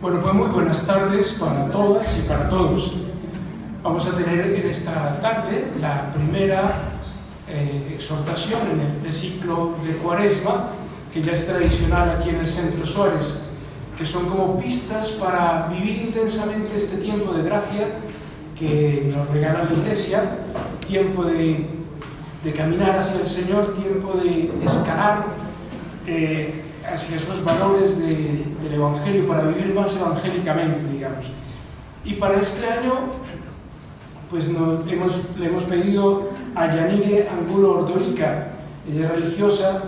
Bueno, pues muy buenas tardes para todas y para todos. Vamos a tener en esta tarde la primera exhortación en este ciclo de Cuaresma, que ya es tradicional aquí en el Centro Suárez, que son como pistas para vivir intensamente este tiempo de gracia que nos regala la Iglesia, tiempo de caminar hacia el Señor, tiempo de escalar hacia esos valores del Evangelio, para vivir más evangélicamente, digamos. Y para este año, pues le hemos pedido a Yanire Angulo Ordorica. Ella es religiosa,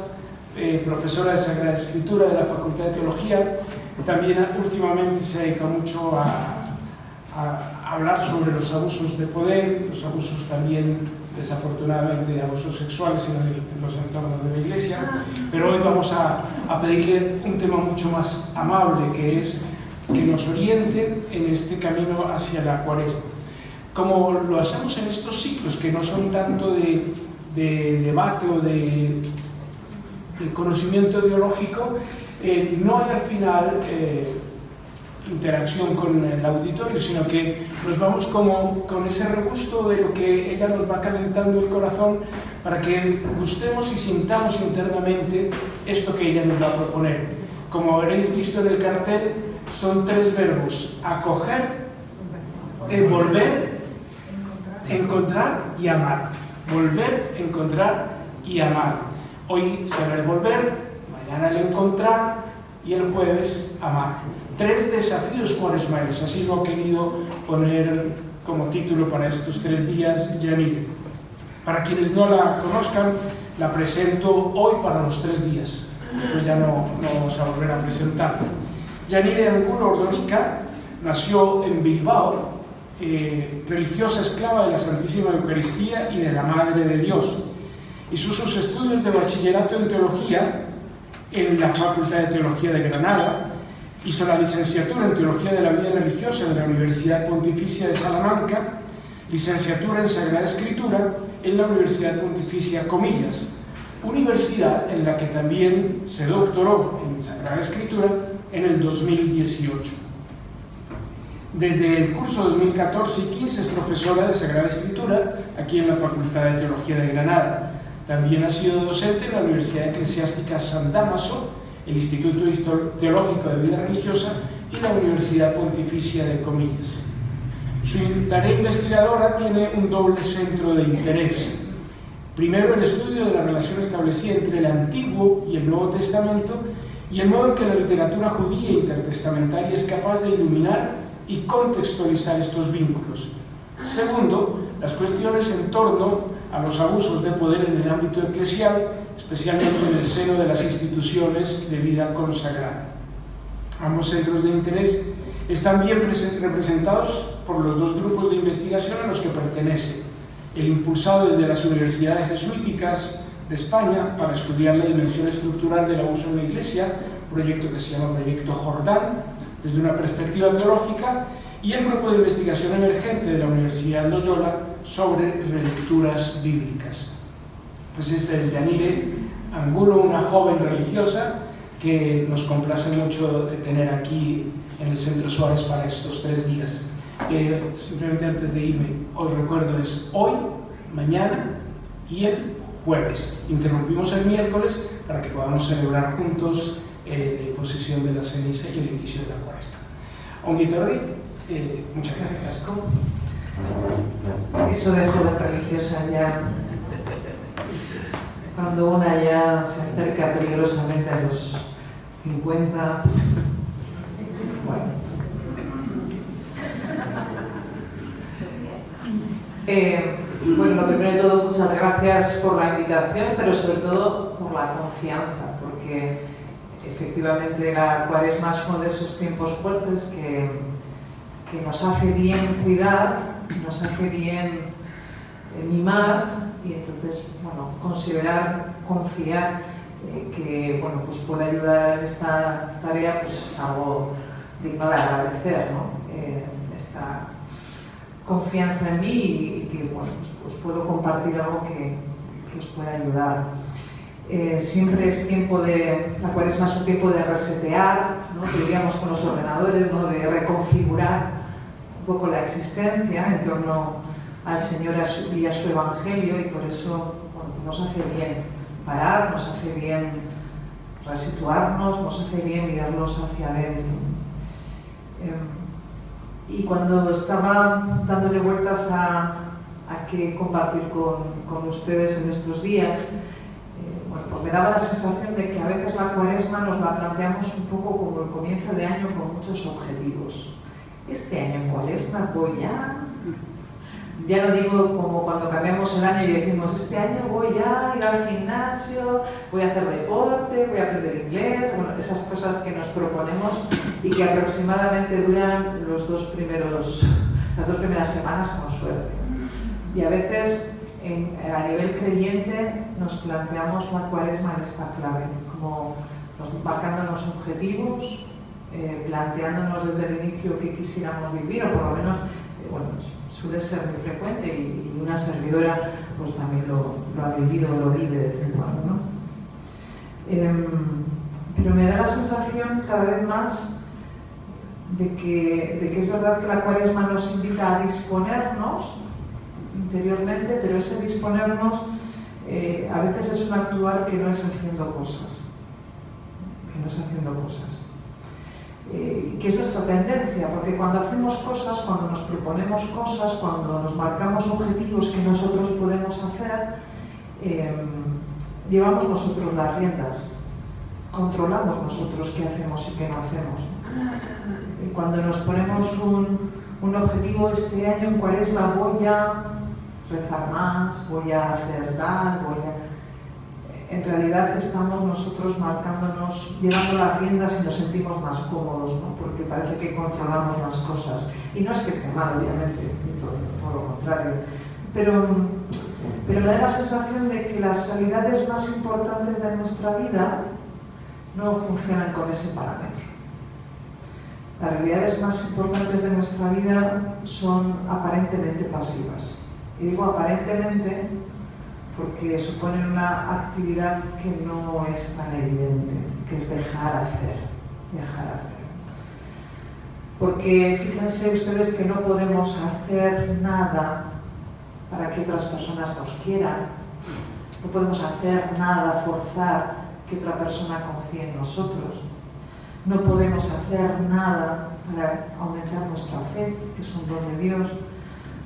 profesora de Sagrada Escritura de la Facultad de Teología. También últimamente se dedica mucho a hablar sobre los abusos de poder, los abusos también, desafortunadamente, abusos sexuales en los entornos de la Iglesia. Pero hoy vamos a pedirle un tema mucho más amable, que es que nos oriente en este camino hacia la Cuaresma. Como lo hacemos en estos ciclos, que no son tanto de debate o de conocimiento ideológico, no hay al final interacción con el auditorio, sino que nos vamos como con ese regusto de lo que ella nos va calentando el corazón, para que gustemos y sintamos internamente esto que ella nos va a proponer. Como habréis visto en el cartel, son tres verbos: acoger, volver, encontrar y amar. Volver, encontrar y amar. Hoy será el volver, mañana el encontrar y el jueves amar. Tres desafíos cuaresmales, así lo ha querido poner como título para estos 3 días Yanire. Para quienes no la conozcan, la presento hoy para los 3 días. Después ya no vamos a volver a presentarla. Yanire Angulo Ordorica nació en Bilbao, religiosa esclava de la Santísima Eucaristía y de la Madre de Dios. Hizo sus estudios de bachillerato en Teología en la Facultad de Teología de Granada. Hizo la licenciatura en Teología de la Vida Religiosa en la Universidad Pontificia de Salamanca, licenciatura en Sagrada Escritura en la Universidad Pontificia Comillas, universidad en la que también se doctoró en Sagrada Escritura en el 2018. Desde el curso 2014 y 15 es profesora de Sagrada Escritura aquí en la Facultad de Teología de Granada. También ha sido docente en la Universidad Eclesiástica San Dámaso, el Instituto Teológico de Vida Religiosa y la Universidad Pontificia de Comillas. Su tarea investigadora tiene un doble centro de interés. Primero, el estudio de la relación establecida entre el Antiguo y el Nuevo Testamento y el modo en que la literatura judía intertestamentaria es capaz de iluminar y contextualizar estos vínculos. Segundo, las cuestiones en torno a los abusos de poder en el ámbito eclesial, especialmente en el seno de las instituciones de vida consagrada. Ambos centros de interés están bien representados por los 2 grupos de investigación a los que pertenece: el impulsado desde las universidades jesuíticas de España para estudiar la dimensión estructural del abuso en la Iglesia, proyecto que se llama Proyecto Jordán, desde una perspectiva teológica, y el grupo de investigación emergente de la Universidad Loyola sobre relecturas bíblicas. Pues esta es Yanire Angulo, una joven religiosa que nos complace mucho de tener aquí en el Centro Suárez para estos 3 días. Simplemente antes de irme, os recuerdo, es hoy, mañana y el jueves. Interrumpimos el miércoles para que podamos celebrar juntos la imposición de la ceniza y el inicio de la Cuaresma. Ongi etorri, muchas gracias. Eso de joven religiosa ya, cuando una ya se acerca peligrosamente a los 50, bueno, lo primero de todo, muchas gracias por la invitación, pero sobre todo por la confianza, porque efectivamente la Cuaresma es uno de esos tiempos fuertes que nos hace bien cuidar, nos hace bien mimar, y entonces, bueno, confiar que, bueno, pues puede ayudar en esta tarea, pues es algo digno de agradecer, ¿no? Esta confianza en mí y que, bueno, pues puedo compartir algo que os pueda ayudar. Siempre es la cuaresma es un tiempo de resetear, ¿no? Diríamos con los ordenadores, ¿no? De reconfigurar un poco la existencia en torno al Señor y a su Evangelio, y por eso nos hace bien parar, nos hace bien resituarnos, nos hace bien mirarnos hacia adentro. Y cuando estaba dándole vueltas a qué compartir con ustedes en estos días, pues me daba la sensación de que a veces la cuaresma nos la planteamos un poco como el comienzo de año con muchos objetivos. Este año en cuaresma voy ya no digo como cuando cambiamos el año y decimos este año voy a ir al gimnasio, voy a hacer deporte, voy a aprender inglés, bueno, esas cosas que nos proponemos y que aproximadamente duran las dos primeras semanas con suerte. Y a veces a nivel creyente nos planteamos la cuaresma en esta clave, como marcándonos objetivos, planteándonos desde el inicio qué quisiéramos vivir, o por lo menos, suele ser muy frecuente y una servidora pues también lo ha vivido, lo vive de vez en cuando, ¿no? Pero me da la sensación cada vez más de que es verdad que la cuaresma nos invita a disponernos interiormente, pero ese disponernos a veces es un actuar que no es haciendo cosas, que es nuestra tendencia, porque cuando hacemos cosas, cuando nos proponemos cosas, cuando nos marcamos objetivos que nosotros podemos hacer, llevamos nosotros las riendas, controlamos nosotros qué hacemos y qué no hacemos. Cuando nos ponemos un objetivo, este año en cuaresma voy a rezar más, voy a hacer tal, en realidad estamos nosotros marcándonos, llevando las riendas y nos sentimos más cómodos, ¿no? Porque parece que controlamos las cosas. Y no es que esté mal, obviamente, todo lo contrario. Pero me da la sensación de que las realidades más importantes de nuestra vida no funcionan con ese parámetro. Las realidades más importantes de nuestra vida son aparentemente pasivas. Y digo aparentemente porque suponen una actividad que no es tan evidente, que es dejar hacer. Porque fíjense ustedes que no podemos hacer nada para que otras personas nos quieran, no podemos hacer nada, forzar que otra persona confíe en nosotros, no podemos hacer nada para aumentar nuestra fe, que es un don de Dios,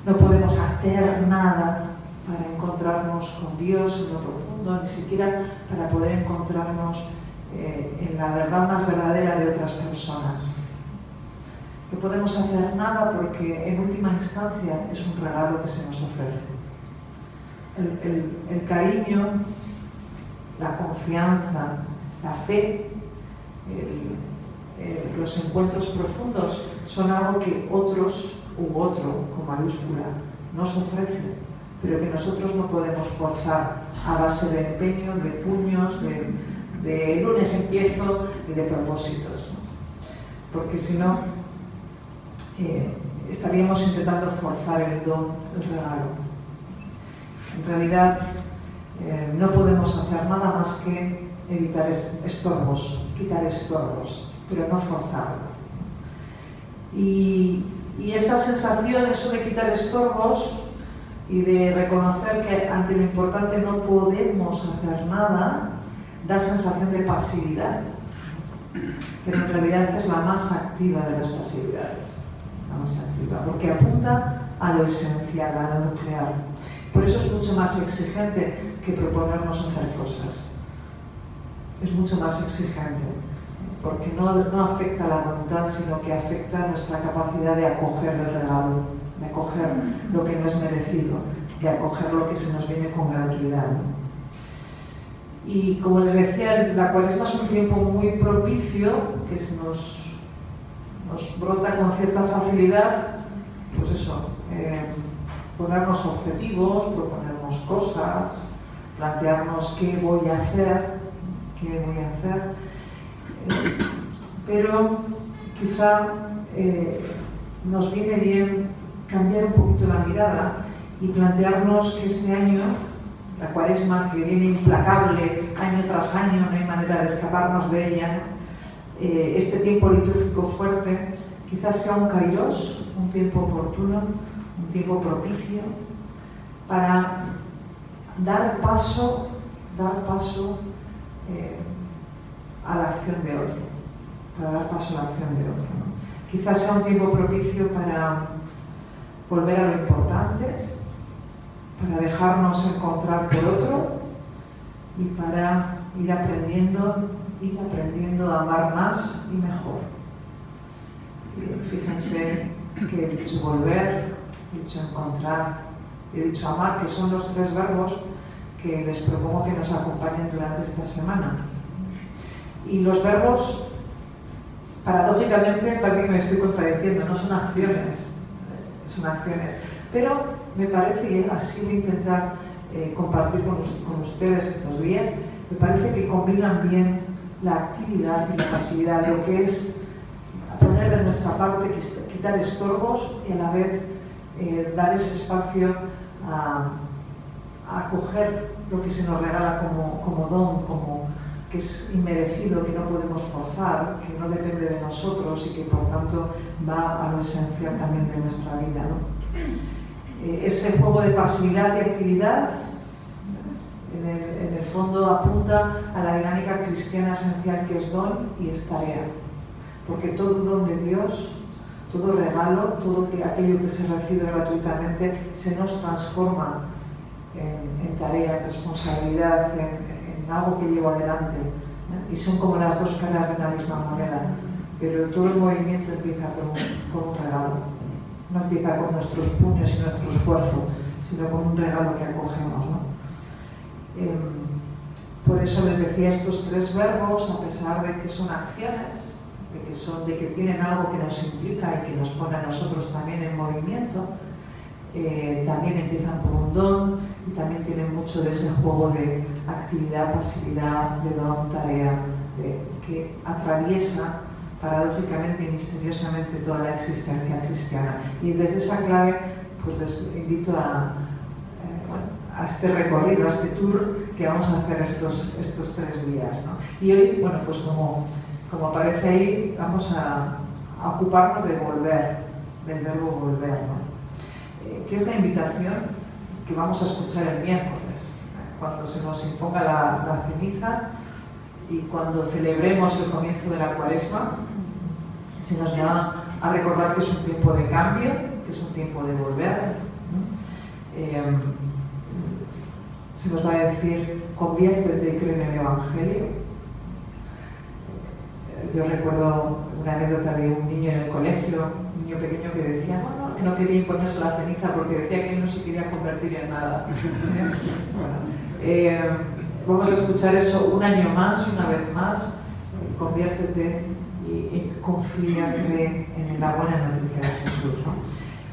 no podemos hacer nada para encontrarnos con Dios en lo profundo, ni siquiera para poder encontrarnos en la verdad más verdadera de otras personas. No podemos hacer nada porque en última instancia es un regalo que se nos ofrece. El cariño, la confianza, la fe, los encuentros profundos son algo que otros u otro, con mayúscula, nos ofrecen, pero que nosotros no podemos forzar a base de empeño, de puños, de lunes empiezo y de propósitos, ¿no? Porque si no, estaríamos intentando forzar el don, el regalo. En realidad, no podemos hacer nada más que evitar estorbos, quitar estorbos, pero no forzarlo. Y esa sensación, eso de quitar estorbos y de reconocer que ante lo importante no podemos hacer nada, da sensación de pasividad. Pero en realidad es la más activa de las pasividades, la más activa, porque apunta a lo esencial, a lo nuclear. Por eso es mucho más exigente que proponernos hacer cosas. Es mucho más exigente, porque no afecta a la voluntad, sino que afecta a nuestra capacidad de acoger el regalo, de acoger lo que no es merecido, de acoger lo que se nos viene con gratuidad. Y como les decía, la cuaresma es un tiempo muy propicio, que se nos brota con cierta facilidad, pues eso, ponernos objetivos, proponernos cosas, plantearnos qué voy a hacer, pero quizá nos viene bien cambiar un poquito la mirada y plantearnos que este año la Cuaresma que viene implacable año tras año, no hay manera de escaparnos de ella, ¿no? Este tiempo litúrgico fuerte quizás sea un kairos, un tiempo oportuno, un tiempo propicio para dar paso a la acción de otro, ¿no? Quizás sea un tiempo propicio para volver a lo importante, para dejarnos encontrar por otro y para ir aprendiendo a amar más y mejor. Fíjense que he dicho volver, he dicho encontrar, he dicho amar, que son los 3 verbos que les propongo que nos acompañen durante esta semana. Y los verbos, paradójicamente, parece que me estoy contradiciendo, no son acciones, pero me parece, y así voy a intentar compartir con ustedes estos días, me parece que combinan bien la actividad y la pasividad, lo que es poner de nuestra parte, quitar estorbos y a la vez dar ese espacio a acoger lo que se nos regala como don, que es inmerecido, que no podemos forzar, que no depende de nosotros y que por tanto va a lo esencial también de nuestra vida, ¿no? Ese juego de pasividad y actividad en el fondo apunta a la dinámica cristiana esencial que es don y es tarea, porque todo don de Dios, todo regalo, todo aquello que se recibe gratuitamente se nos transforma en tarea, en responsabilidad, en algo que llevo adelante, ¿eh? Y son como las 2 caras de una misma moneda, pero todo el movimiento empieza con un regalo, no empieza con nuestros puños y nuestro esfuerzo, sino con un regalo que acogemos, ¿no? Por eso les decía estos 3 verbos, a pesar de que son acciones, de que tienen algo que nos implica y que nos pone a nosotros también en movimiento, también empiezan por un don y también tienen mucho de ese juego de actividad, pasividad, de don, tarea, que atraviesa paradójicamente y misteriosamente toda la existencia cristiana. Y desde esa clave pues les invito a este recorrido, a este tour que vamos a hacer estos 3 días, ¿no? Y hoy, bueno, pues como aparece ahí, vamos a ocuparnos de volver, del verbo volver, ¿no? Que es la invitación que vamos a escuchar el miércoles, cuando se nos imponga la ceniza y cuando celebremos el comienzo de la Cuaresma. Se nos llama a recordar que es un tiempo de cambio, que es un tiempo de volver, ¿no? Se nos va a decir, conviértete y cree en el Evangelio. Yo recuerdo una anécdota de un niño en el colegio, un niño pequeño que decía que no quería imponerse la ceniza porque decía que él no se quería convertir en nada. Vamos a escuchar eso un año más, una vez más. Conviértete y confía, cree en la buena noticia de Jesús, ¿no?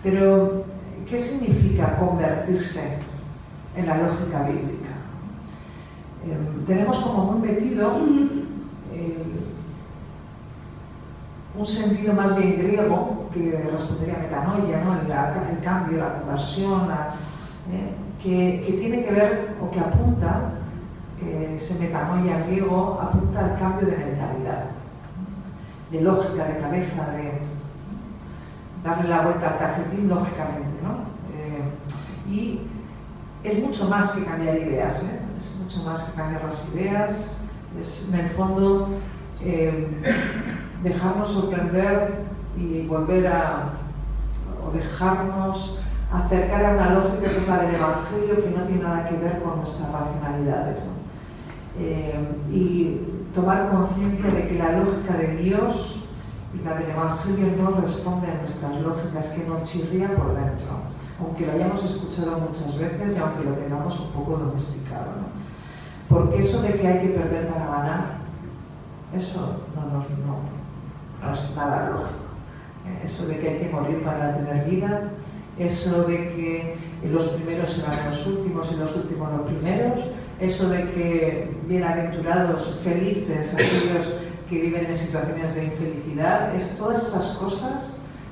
Pero, ¿qué significa convertirse en la lógica bíblica? Tenemos como muy metido un sentido más bien griego, que respondería a metanoia, ¿no? el cambio, la conversión, que tiene que ver, o que apunta, ese metanoia griego, apunta al cambio de mentalidad, de lógica, de cabeza, de darle la vuelta al calcetín lógicamente, ¿no? Y es mucho más que cambiar ideas, es mucho más que cambiar las ideas, es en el fondo dejarnos sorprender y volver o dejarnos acercar a una lógica que es la del Evangelio, que no tiene nada que ver con nuestras racionalidades, ¿no? Y tomar conciencia de que la lógica de Dios y la del Evangelio no responde a nuestras lógicas, que nos chirría por dentro, aunque lo hayamos escuchado muchas veces y aunque lo tengamos un poco domesticado, ¿no? Porque eso de que hay que perder para ganar, eso no es nada lógico. Eso de que hay que morir para tener vida, eso de que los primeros serán los últimos y los últimos los primeros, eso de que bienaventurados, felices aquellos que viven en situaciones de infelicidad, todas esas cosas,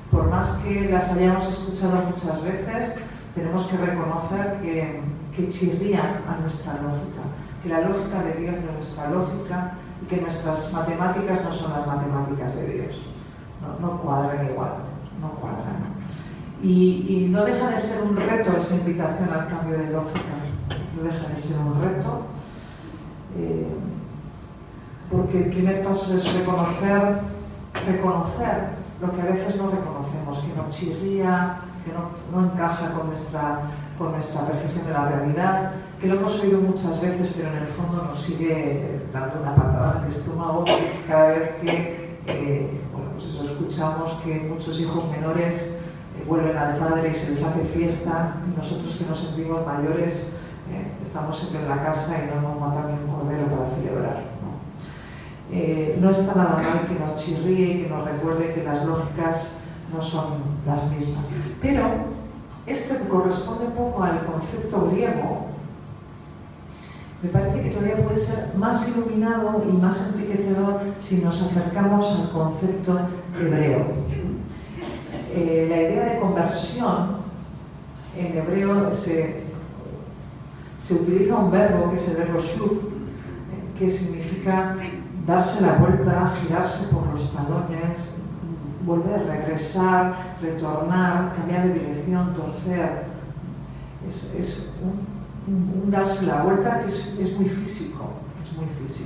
por más que las hayamos escuchado muchas veces, tenemos que reconocer que chirrían a nuestra lógica, que la lógica de Dios no es nuestra lógica y que nuestras matemáticas no son las matemáticas de Dios. No cuadran igual, no cuadran. Y no deja de ser un reto esa invitación al cambio de lógica, no deja de ser un reto, porque el primer paso es reconocer lo que a veces no reconocemos, que nos chirría, que no encaja con nuestra percepción de la realidad, que lo hemos oído muchas veces, pero en el fondo nos sigue dando una patada en el estómago cada vez que escuchamos que muchos hijos menores vuelven al padre y se les hace fiesta, y nosotros que nos sentimos mayores estamos siempre en la casa y no hemos matado ni un cordero para celebrar, ¿no? No está nada mal que nos chirríe y que nos recuerde que las lógicas no son las mismas. Pero esto que corresponde un poco al concepto griego, me parece que todavía puede ser más iluminado y más enriquecedor si nos acercamos al concepto hebreo. La idea de conversión, en hebreo se utiliza un verbo que es el verbo shuv, que significa darse la vuelta, girarse por los talones, volver, regresar, retornar, cambiar de dirección, torcer. Es un darse la vuelta que es muy físico,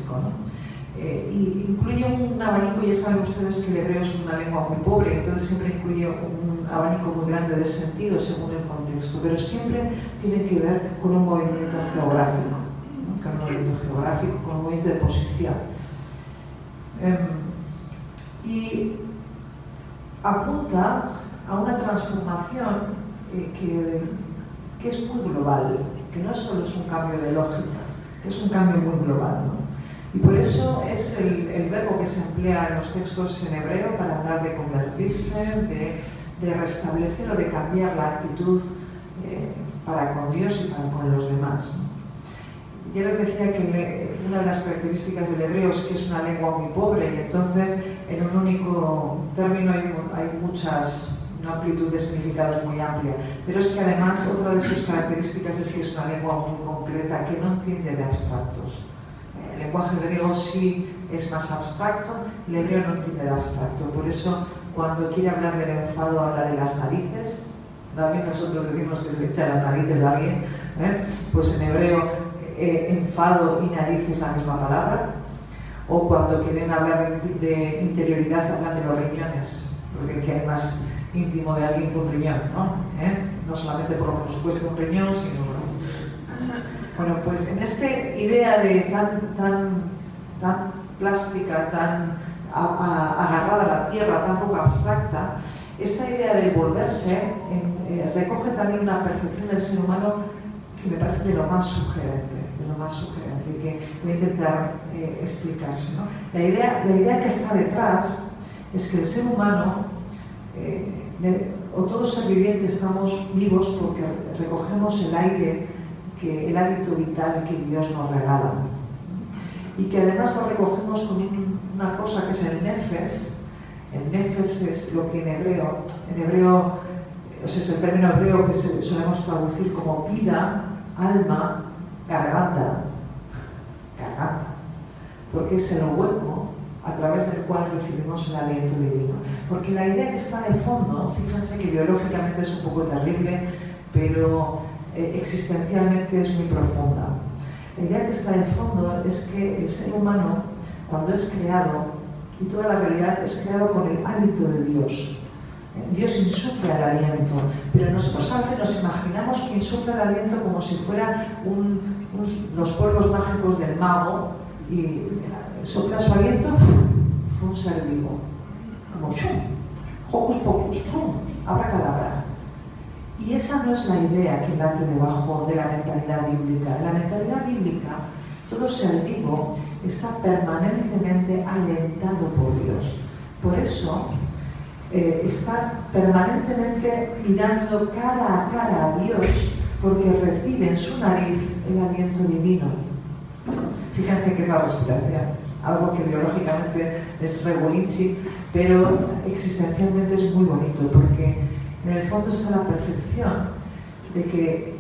¿no? Y incluye un abanico, ya saben ustedes que el hebreo es una lengua muy pobre, entonces siempre incluye un abanico muy grande de sentido según el contexto, pero siempre tiene que ver con un movimiento geográfico, ¿no? Con un movimiento de posición. Y apunta a una transformación que es muy global, que no solo es un cambio de lógica, que es un cambio muy global, ¿no? Y por eso es el verbo que se emplea en los textos en hebreo para hablar de convertirse, de restablecer o de cambiar la actitud para con Dios y para con los demás, ¿no? Ya les decía que una de las características del hebreo es que es una lengua muy pobre y entonces en un único término hay una amplitud de significados muy amplia. Pero es que además otra de sus características es que es una lengua muy concreta, que no entiende de abstractos. El lenguaje griego sí es más abstracto, el hebreo no entiende de abstracto. Por eso cuando quiere hablar del enfado habla de las narices. También nosotros decimos que se le echa las narices a alguien, pues en hebreo enfado y nariz es la misma palabra. O cuando quieren hablar de interioridad hablan de los riñones, porque ¿qué hay más íntimo de alguien que un riñón, ¿no? No solamente por lo que nos cuesta un riñón, sino... Bueno, pues en esta idea de tan plástica, tan agarrada a la tierra, tan poco abstracta, esta idea del volverse recoge también una percepción del ser humano que me parece de lo más sugerente, que voy a intentar explicarse, ¿no? La idea que está detrás es que el ser humano, o todo ser viviente, estamos vivos porque recogemos el aire, el hálito vital que Dios nos regala. Y que además lo recogemos con una cosa que es el nefes. El nefes es lo que en hebreo, o sea, es el término hebreo que solemos traducir como vida, alma, garganta, porque es el hueco a través del cual recibimos el aliento divino. Porque la idea que está de fondo, fíjense que biológicamente es un poco terrible, pero existencialmente es muy profunda. La idea que está de fondo es que el ser humano, cuando es creado, y toda la realidad es creado con el hálito de Dios. Dios insufla el aliento, pero nosotros a veces nos imaginamos que insufla el aliento como si fuera los polvos mágicos del mago y sopla su aliento, fue un ser vivo, como chum, hocus pocus, pum, abracadabra. Y esa no es la idea que late debajo de la mentalidad bíblica. En la mentalidad bíblica, todo ser vivo está permanentemente alentado por Dios. Por eso, está permanentemente mirando cara a cara a Dios, porque recibe en su nariz el aliento divino. Fíjense que es la respiración, algo que biológicamente es rebolichi, pero existencialmente es muy bonito, porque en el fondo está la perfección de que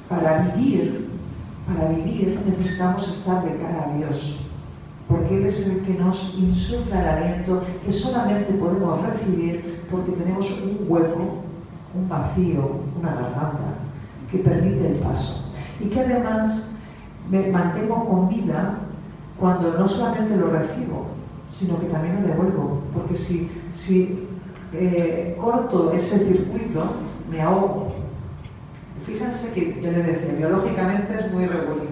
para vivir necesitamos estar de cara a Dios, porque Él es el que nos insufla el aliento que solamente podemos recibir porque tenemos un hueco, un vacío, una garganta que permite el paso. Y que además me mantengo con vida cuando no solamente lo recibo, sino que también lo devuelvo, porque si corto ese circuito, me ahogo. Fíjense que, ya les decía, biológicamente es muy regular,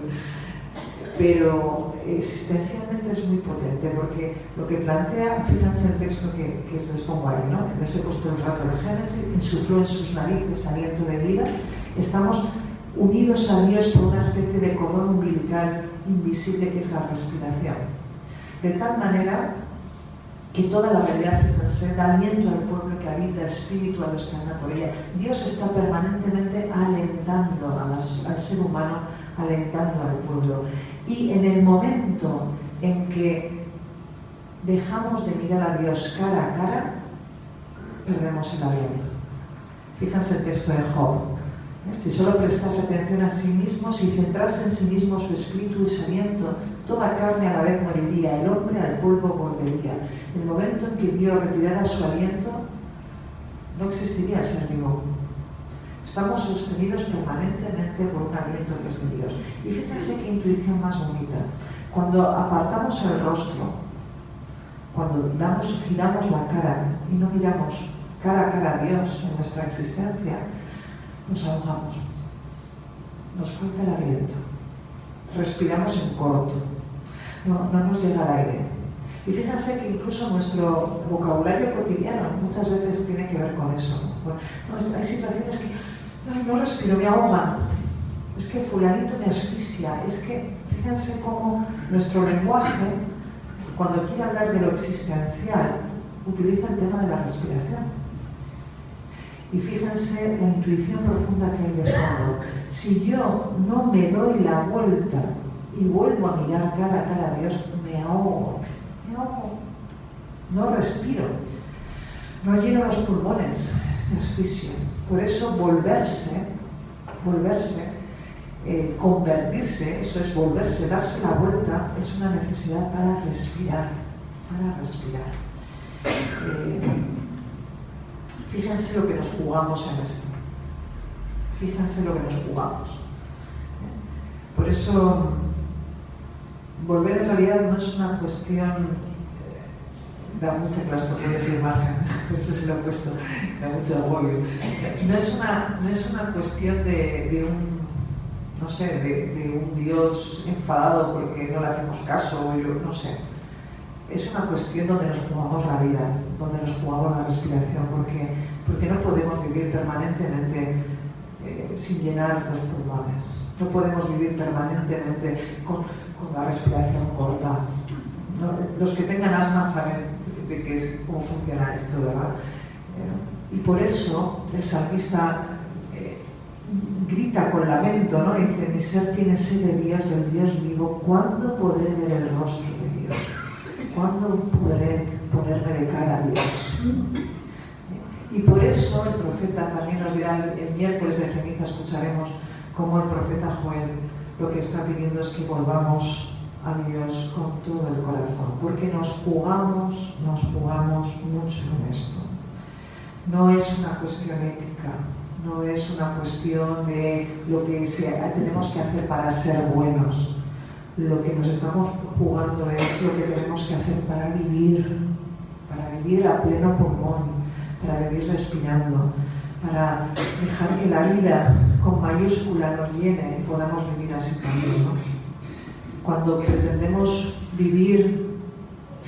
pero existencialmente es muy potente, porque lo que plantea, fíjense el texto que les pongo ahí, ¿no? Les he puesto el relato de Génesis: insufló en sus narices aliento de vida. Estamos unidos a Dios por una especie de cordón umbilical invisible que es la respiración. De tal manera que toda la realidad, fíjense, da aliento al pueblo que habita, espíritu a los que andan por ella. Dios está permanentemente alentando al ser humano, alentando al pueblo. Y en el momento en que dejamos de mirar a Dios cara a cara, perdemos el aliento. Fíjense el texto de Job. Si solo prestase atención a sí mismo, si centrase en sí mismo su espíritu y su aliento, toda carne a la vez moriría, el hombre al polvo volvería. En el momento en que Dios retirara su aliento, no existiría el ser vivo. Estamos sostenidos permanentemente por un aliento que es de Dios. Y fíjense qué intuición más bonita. Cuando apartamos el rostro, cuando giramos la cara y no miramos cara a cara a Dios en nuestra existencia, nos ahogamos, nos falta el aliento, respiramos en corto, no nos llega el aire. Y fíjense que incluso nuestro vocabulario cotidiano muchas veces tiene que ver con eso. Hay situaciones que no respiro, me ahogan, es que fulanito me asfixia, es que fíjense cómo nuestro lenguaje, cuando quiere hablar de lo existencial, utiliza el tema de la respiración. Y fíjense la intuición profunda que hay de fondo. Si yo no me doy la vuelta y vuelvo a mirar cara a cara a Dios, me ahogo, no respiro, no lleno los pulmones, me asfixio. Por eso volverse, convertirse, eso es volverse, darse la vuelta, es una necesidad para respirar, Fíjense lo que nos jugamos en esto. Fíjense lo que nos jugamos. Por eso, volver en realidad no es una cuestión, da mucha claustrofobia esa imagen, por eso se lo he puesto, da mucho agobio. No es una cuestión de un Dios enfadado porque no le hacemos caso, no sé. Es una cuestión donde nos jugamos la vida, donde nos jugamos la respiración, porque no podemos vivir permanentemente sin llenar los pulmones. No podemos vivir permanentemente con la respiración corta. Los que tengan asma saben cómo funciona esto, ¿verdad? Y por eso el salmista grita con lamento, ¿no? Dice: mi ser tiene sed de Dios, del Dios vivo. ¿Cuándo podré ver el rostro de Dios? ¿Cuándo podré ponerme de cara a Dios? Y por eso el profeta también nos dirá, el miércoles de ceniza escucharemos cómo el profeta Joel lo que está pidiendo es que volvamos a Dios con todo el corazón, porque nos jugamos mucho en esto. No es una cuestión ética, no es una cuestión de lo que tenemos que hacer para ser buenos. Lo que nos estamos jugando es lo que tenemos que hacer para vivir a pleno pulmón, para vivir respirando, para dejar que la vida con mayúscula nos llene y podamos vivir así también, ¿no? Cuando pretendemos vivir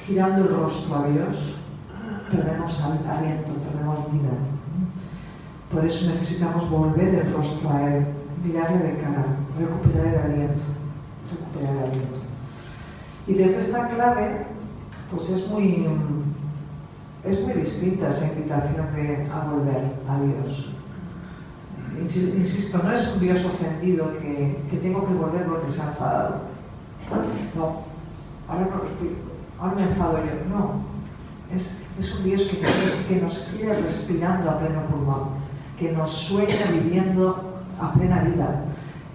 girando el rostro a Dios, perdemos aliento, perdemos vida. Por eso necesitamos volver el rostro a Él, mirarle de cara, recuperar el aliento. Y desde esta clave, pues es muy distinta esa invitación a volver a Dios. Insisto, no es un Dios ofendido que tengo que volver porque se ha enfadado. No, ahora me enfado yo. No, es un Dios que nos quiere respirando a pleno pulmón, que nos sueña viviendo a plena vida,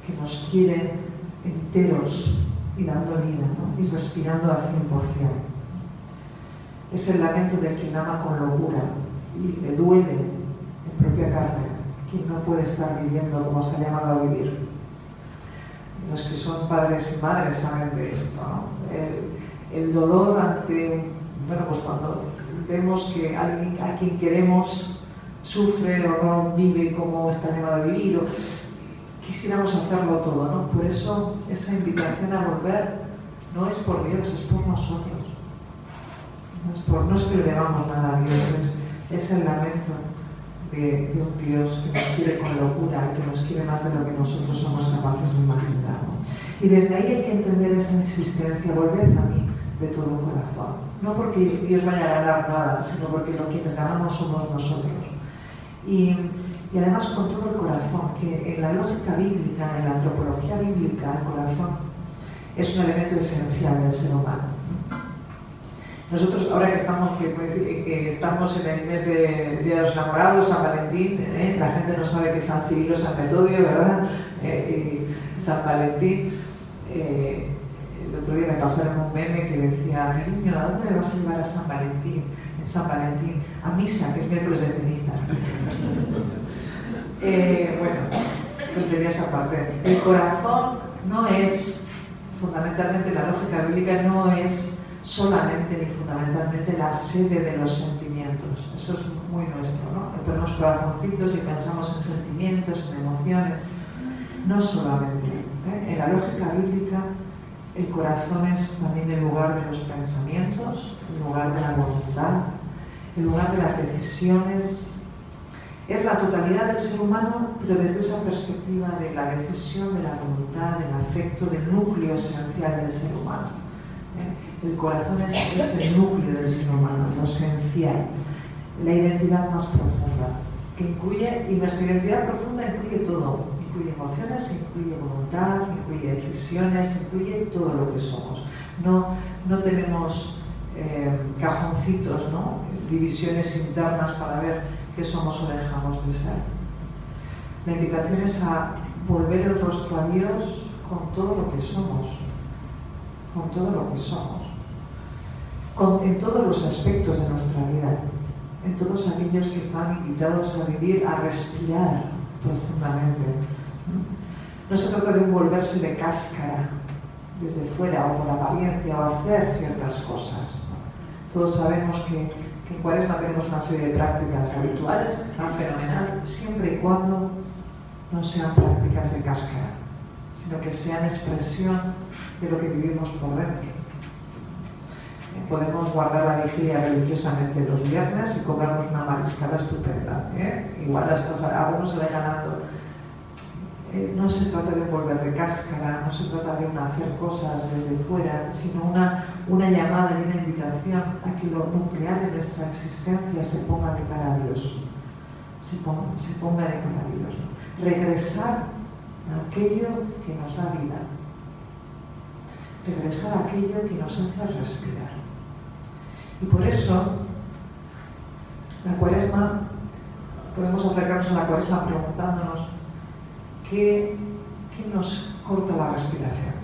que nos quiere enteros y dando vida, ¿no? Y respirando al 100%. Es el lamento de quien ama con locura y le duele en propia carne, quien no puede estar viviendo como está llamado a vivir. Los que son padres y madres saben de esto, ¿no? El dolor ante, bueno, pues cuando vemos que alguien a quien queremos sufre o no vive como está llamado a vivir, o quisiéramos hacerlo todo, ¿no? Por eso esa invitación a volver no es por Dios, es por nosotros. No es que le debamos nada a Dios, es el lamento de un Dios que nos quiere con locura y que nos quiere más de lo que nosotros somos capaces de imaginar, ¿no? Y desde ahí hay que entender esa insistencia: volved a mí de todo corazón. No porque Dios vaya a ganar nada, sino porque quienes ganamos somos nosotros. Y además con todo el corazón, que en la lógica bíblica, en la antropología bíblica, el corazón es un elemento esencial del ser humano. Nosotros, ahora que estamos en el mes de Día de los Enamorados, San Valentín, la gente no sabe que es San Cirilo, San Metodio, ¿verdad? San Valentín. El otro día me pasaron un meme que decía: cariño, ¿a dónde me vas a llevar a San Valentín? En San Valentín, a misa, que es miércoles de ceniza. Bueno, tonterías aparte. El corazón no es, fundamentalmente, la lógica bíblica no es solamente ni fundamentalmente la sede de los sentimientos. Eso es muy nuestro, ¿no? Le ponemos corazoncitos y pensamos en sentimientos, en emociones. No solamente. En la lógica bíblica, el corazón es también el lugar de los pensamientos, el lugar de la voluntad, el lugar de las decisiones. Es la totalidad del ser humano, pero desde esa perspectiva de la decisión, de la voluntad, del afecto, del núcleo esencial del ser humano. El corazón es el núcleo del ser humano, lo esencial, la identidad más profunda, que incluye, y nuestra identidad profunda incluye todo, incluye emociones, incluye voluntad, incluye decisiones, incluye todo lo que somos. No tenemos cajoncitos, ¿no? Divisiones internas para ver qué somos o dejamos de ser. La invitación es a volver el rostro a Dios con todo lo que somos, con todo lo que somos, en todos los aspectos de nuestra vida, en todos aquellos que están invitados a vivir, a respirar profundamente. No se trata de volverse de cáscara desde fuera o por apariencia o hacer ciertas cosas. Todos sabemos que en Cuaresma tenemos una serie de prácticas habituales que están fenomenal, siempre y cuando no sean prácticas de cáscara, sino que sean expresión de lo que vivimos por dentro. Podemos guardar la vigilia religiosamente los viernes y comernos una mariscada estupenda. Igual hasta algunos se va ganando. No se trata de volver de cáscara, no se trata de hacer cosas desde fuera, sino una llamada y una invitación a que lo nuclear de nuestra existencia se ponga de cara a Dios. Se ponga de cara a Dios. Regresar a aquello que nos da vida. Regresar a aquello que nos hace respirar. Y por eso, la Cuaresma, podemos acercarnos a la Cuaresma preguntándonos ¿qué nos corta la respiración?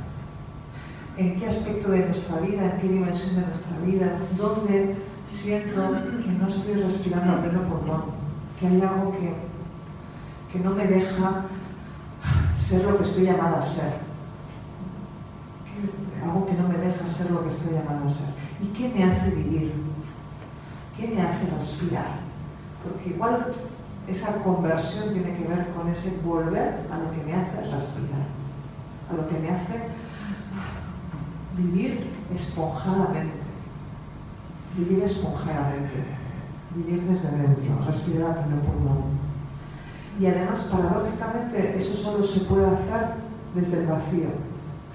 ¿En qué aspecto de nuestra vida, en qué dimensión de nuestra vida, dónde siento que no estoy respirando a pleno pulmón? Que hay algo que no me deja ser lo que estoy llamada a ser. Algo que no me deja ser lo que estoy llamada a ser. ¿Y qué me hace vivir? ¿Qué me hace respirar? Porque igual esa conversión tiene que ver con ese volver a lo que me hace respirar, a lo que me hace vivir esponjadamente, vivir desde dentro, respirar a pleno pulmón. Y además, paradójicamente, eso solo se puede hacer desde el vacío.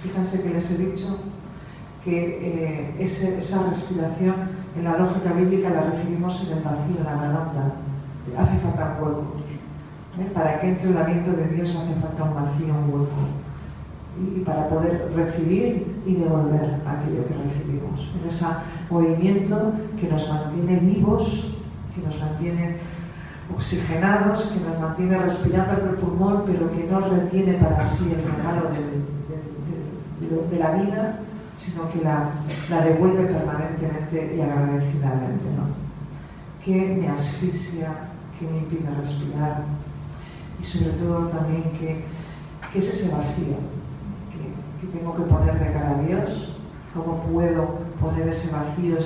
Fíjense que les he dicho que esa respiración en la lógica bíblica la recibimos en el vacío, en la garganta. Hace falta un hueco. Para que entre el aliento de Dios hace falta un vacío, un hueco. Y para poder recibir y devolver aquello que recibimos. En ese movimiento que nos mantiene vivos, que nos mantiene oxigenados, que nos mantiene respirando por el pulmón, pero que no retiene para sí el regalo de la vida, sino que la devuelve permanentemente y agradecidamente, ¿no? Que me asfixia, que me impide respirar y sobre todo también que es ese vacío que tengo que poner de cara a Dios. ¿Cómo puedo poner ese vacío,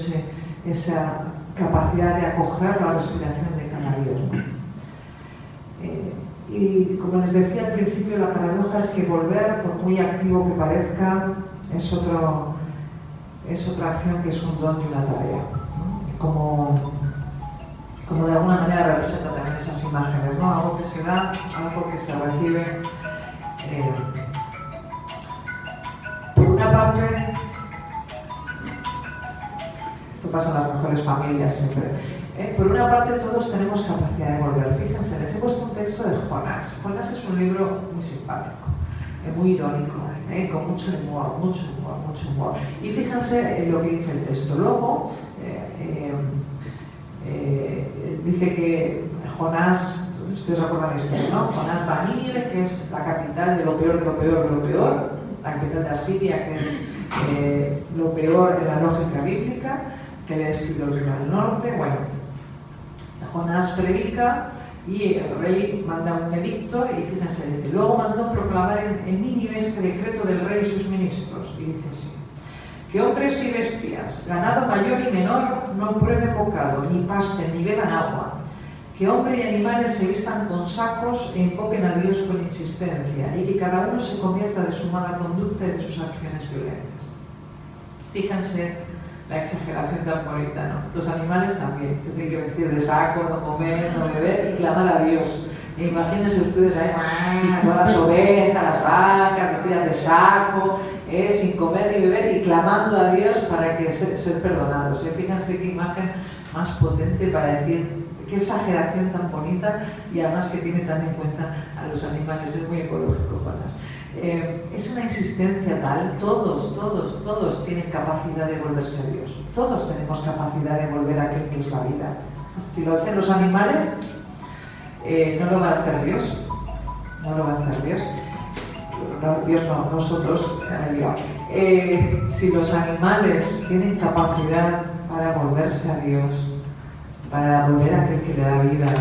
esa capacidad de acoger la respiración de cara a Dios, ¿no? Y como les decía al principio, la paradoja es que volver, por muy activo que parezca, es otra acción que es un don y una tarea, ¿no? Como de alguna manera representa también esas imágenes, ¿no? Algo que se da, algo que se recibe. Por una parte, esto pasa en las mejores familias siempre. Por una parte, todos tenemos capacidad de volver. Fíjense, les he puesto un texto de Jonás. Jonás es un libro muy simpático, muy irónico, con mucho humor. Y fíjense lo que dice el texto. Luego, dice que Jonás, ustedes recuerdan la historia, ¿no? Jonás va a Nínive, que es la capital de lo peor, la capital de Asiria, que es lo peor en la lógica bíblica, que le ha destruido el reino del norte. Bueno, Jonás predica y el rey manda un edicto y fíjense, dice, luego mandó proclamar en Nínive este decreto del rey y sus ministros, y dice así: que hombres y bestias, ganado mayor y menor, no prueben bocado, ni pasten, ni beban agua, que hombre y animales se vistan con sacos e invoquen a Dios con insistencia, y que cada uno se convierta de su mala conducta y de sus acciones violentas. Fíjense la exageración tan bonita, ¿no? Los animales también se tienen que vestir de saco, no comer, no beber y clamar a Dios. E imagínense ustedes ahí, todas las ovejas, las vacas, vestidas de saco, sin comer ni beber y clamando a Dios para que ser perdonados. Fíjense qué imagen más potente para decir qué exageración tan bonita y además que tiene tan en cuenta a los animales. Es muy ecológico, Jonás. Es una insistencia tal, todos tienen capacidad de volverse a Dios. Todos tenemos capacidad de volver a aquel que es la vida. Si lo hacen los animales, no lo va a hacer Dios. No lo va a hacer Dios. No, Dios no, nosotros, si los animales tienen capacidad para volverse a Dios, para volver a aquel que le da vida,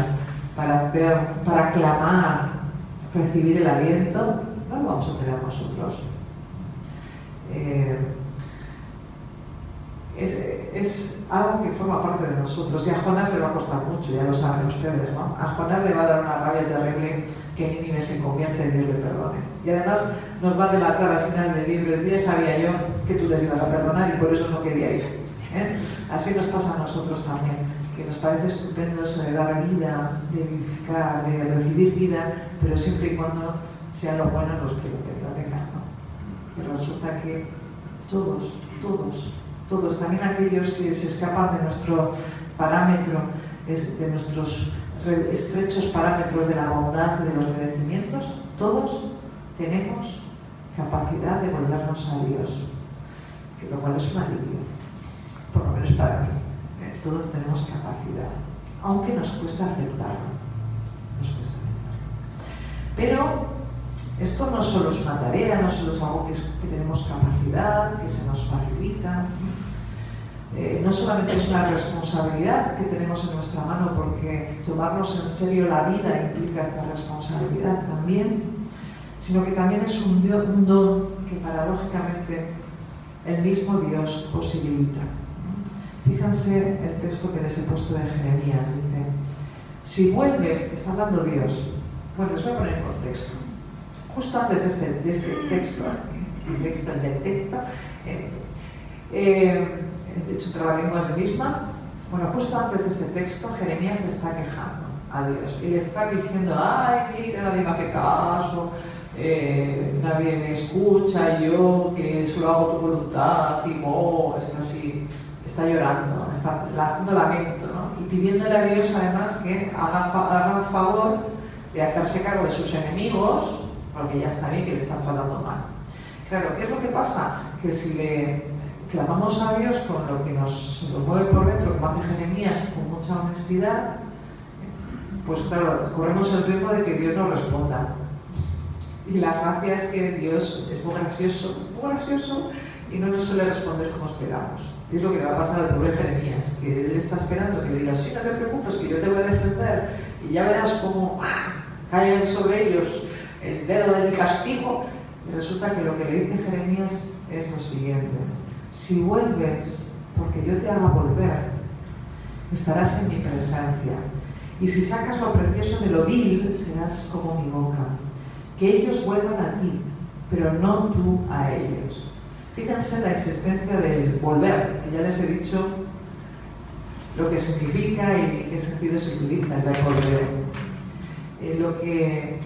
para clamar, recibir el aliento, no lo vamos a tener nosotros. Es algo que forma parte de nosotros y a Jonás le va a costar mucho, ya lo saben ustedes, ¿no? A Jonás le va a dar una rabia terrible que Nínive se convierte y Dios le perdone. Y además nos va a delatar al final del libro: ya sabía yo que tú les ibas a perdonar y por eso no quería ir. Así nos pasa a nosotros también, que nos parece estupendo eso de dar vida, de vivificar, de recibir vida, pero siempre y cuando sean los buenos los que lo tengan, ¿no? Pero resulta que todos, también aquellos que se escapan de nuestro parámetro, de nuestros estrechos parámetros de la bondad y de los merecimientos, todos tenemos capacidad de volvernos a Dios, que lo cual es un alivio, por lo menos para mí. Todos tenemos capacidad, aunque nos cuesta aceptarlo. Pero esto no solo es una tarea, no solo es algo que tenemos capacidad, que se nos facilita. No solamente es una responsabilidad que tenemos en nuestra mano, porque tomarnos en serio la vida implica esta responsabilidad también, sino que también es un don que paradójicamente el mismo Dios posibilita. Fíjense el texto que les he puesto de Jeremías, dice: si vuelves, está hablando Dios. Bueno, les voy a poner en contexto. Justo antes de este texto, de hecho, Trabalenguas de misma, bueno, justo antes de este texto, Jeremías se está quejando a Dios y le está diciendo: ay, mira, nadie me hace caso, nadie me escucha, yo que solo hago tu voluntad, y está así, está llorando, está dando lamento, ¿no? Y pidiéndole a Dios además que haga el favor de hacerse cargo de sus enemigos, porque ya está bien que le están tratando mal. Claro, ¿qué es lo que pasa? Que si le clamamos a Dios con lo que nos mueve por dentro, como hace Jeremías, con mucha honestidad, pues claro, corremos el riesgo de que Dios nos responda. Y la gracia es que Dios es muy gracioso y no nos suele responder como esperamos. Y es lo que le va a pasar al pobre Jeremías, que él está esperando que le diga, sí, no te preocupes, que yo te voy a defender y ya verás cómo cae sobre ellos el dedo de mi castigo. Y resulta que lo que le dice Jeremías es lo siguiente: si vuelves porque yo te haga volver, estarás en mi presencia, y si sacas lo precioso de lo vil, serás como mi boca. Que ellos vuelvan a ti, pero no tú a ellos. Fíjense en la existencia del volver, que ya les he dicho lo que significa y qué sentido se utiliza el verbo volver. Lo que,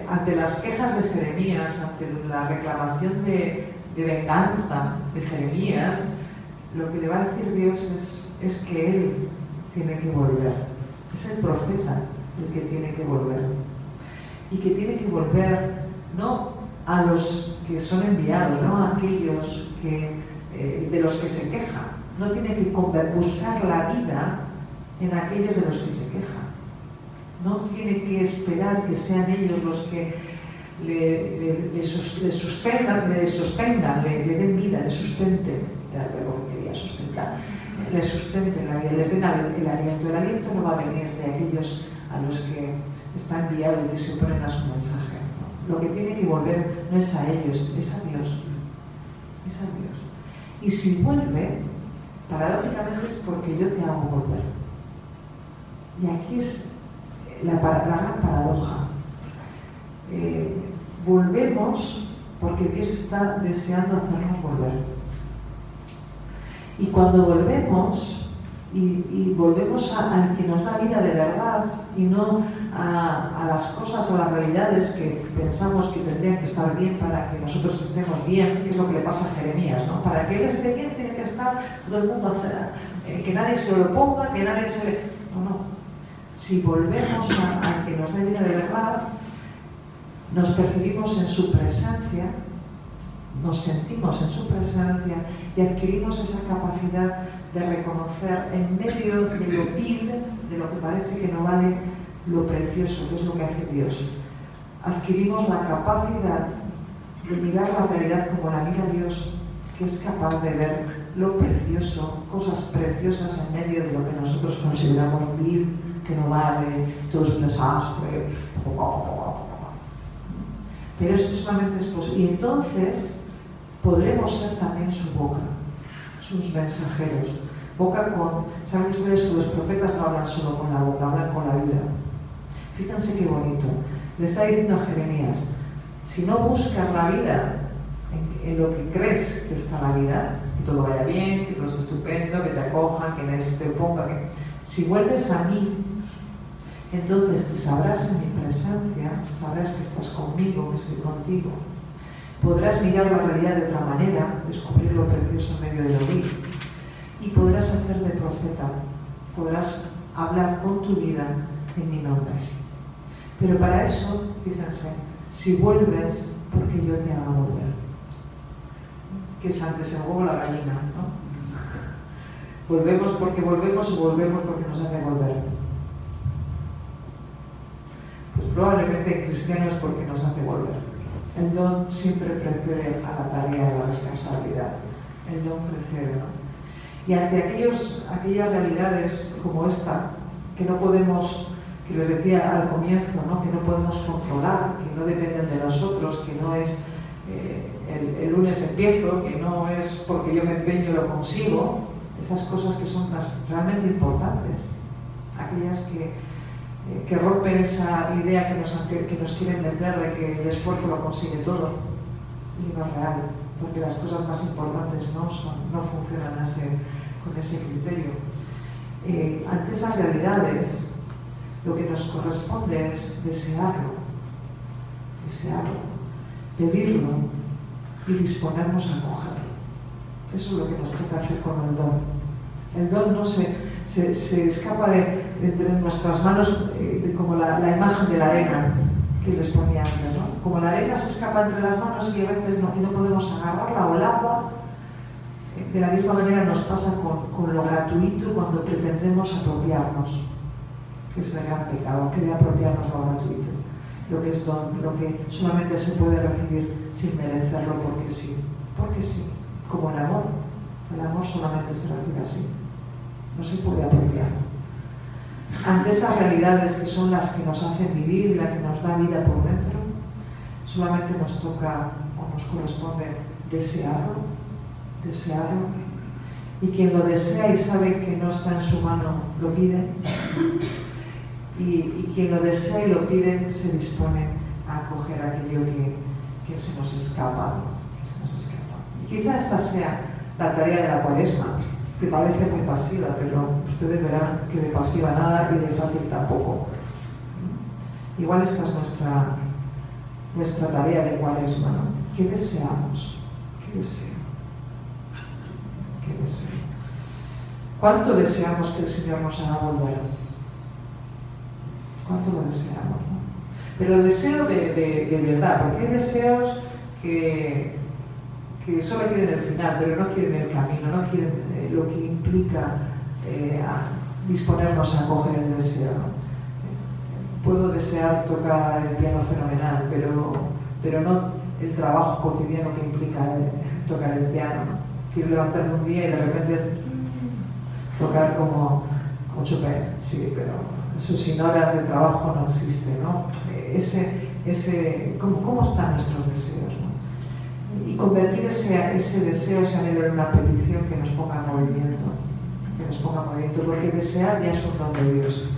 ante las quejas de Jeremías, ante la reclamación de venganza de Jeremías, lo que le va a decir Dios es que él tiene que volver. Es el profeta el que tiene que volver. Y que tiene que volver no a los que son enviados, no a aquellos de los que se quejan. No tiene que buscar la vida en aquellos de los que se quejan. No tiene que esperar que sean ellos los que le sostengan, le den vida, le sustenten. Era el verbo que quería, sustentar. Le sustenten la vida, les den el aliento. El aliento no va a venir de aquellos a los que está enviado y que se oponen a su mensaje. Lo que tiene que volver no es a ellos, es a Dios. Es a Dios. Y si vuelve, paradójicamente es porque yo te hago volver. Y aquí es la gran paradoja. Volvemos porque Dios está deseando hacernos volver. Y cuando volvemos, y volvemos al que nos da vida de verdad, y no a las cosas o las realidades que pensamos que tendrían que estar bien para que nosotros estemos bien, que es lo que le pasa a Jeremías, ¿no? Para que él esté bien tiene que estar todo el mundo, que nadie se lo oponga, que nadie se le... No. Si volvemos al que nos da vida de verdad, nos percibimos en su presencia, nos sentimos en su presencia y adquirimos esa capacidad de reconocer en medio de lo vil, de lo que parece que no vale, lo precioso, que es lo que hace Dios. Adquirimos la capacidad de mirar la realidad como la mira Dios, que es capaz de ver lo precioso, cosas preciosas en medio de lo que nosotros consideramos vil, que no vale, todo es un desastre. Pero esto solamente es posible. Y entonces podremos ser también su boca, sus mensajeros. Boca con... ¿Saben ustedes que los profetas no hablan solo con la boca, hablan con la vida? Fíjense qué bonito. Le está diciendo a Jeremías, si no buscas la vida en lo que crees que está la vida, que todo vaya bien, que todo esté estupendo, que te acojan, que nadie se te oponga, que... si vuelves a mí, entonces te sabrás en mi presencia, sabrás que estás conmigo, que estoy contigo. Podrás mirar la realidad de otra manera, descubrir lo precioso en medio de lo vil. Y podrás hacer de profeta, podrás hablar con tu vida en mi nombre. Pero para eso, fíjense, si vuelves, porque yo te haga volver. Que es antes el huevo o la gallina, ¿no? Volvemos porque volvemos y volvemos porque nos hace volver. Pues probablemente en cristiano es porque nos hace volver. El don siempre precede a la tarea y a la responsabilidad. El don precede, ¿no? Y ante aquellas realidades como esta, que no podemos, que les decía al comienzo, ¿no? Que no podemos controlar, que no dependen de nosotros, que no es el lunes empiezo, que no es porque yo me empeño y lo consigo, esas cosas que son las realmente importantes, aquellas que rompen esa idea que nos quieren vender de que el esfuerzo lo consigue todo, y no es real, porque las cosas más importantes no funcionan con ese criterio. Ante esas realidades, lo que nos corresponde es desearlo, pedirlo y disponernos a acogerlo. Eso es lo que nos toca hacer con el don. El don no se escapa de entre nuestras manos como la imagen de la arena que les ponía antes, ¿no? Como la arena se escapa entre las manos y a veces no podemos agarrarla, o el agua, de la misma manera nos pasa con lo gratuito cuando pretendemos apropiarnos. que es el gran pecado, que de apropiarnos lo gratuito, lo que es don, lo que solamente se puede recibir sin merecerlo porque sí, como el amor solamente se recibe así, no se puede apropiar. Ante esas realidades que son las que nos hacen vivir y las que nos da vida por dentro, solamente nos toca o nos corresponde desearlo, y quien lo desea y sabe que no está en su mano lo pide, y quien lo desea y lo pide se dispone a acoger aquello que se nos escapa, Y quizá esta sea la tarea de la Cuaresma, que parece muy pasiva, pero ustedes verán que de pasiva nada y de fácil tampoco. Igual esta es nuestra tarea de Cuaresma, ¿no? ¿Qué deseamos? ¿Qué deseo? ¿Cuánto deseamos que el Señor nos haga volver? ¿Cuánto lo deseamos? ¿No? Pero el deseo de verdad, porque hay deseos que solo quieren el final, pero no quieren el camino, no quieren lo que implica disponernos a acoger el deseo. Puedo desear tocar el piano fenomenal, pero no el trabajo cotidiano que implica tocar el piano, ¿no? Quiero levantarme un día y de repente tocar como Chopin, sí, pero eso sin horas de trabajo no existe, ¿no? ¿Cómo están nuestros deseos, ¿no? Y convertir ese deseo, ese anhelo en una petición que nos ponga en movimiento, porque desear ya es un don de Dios.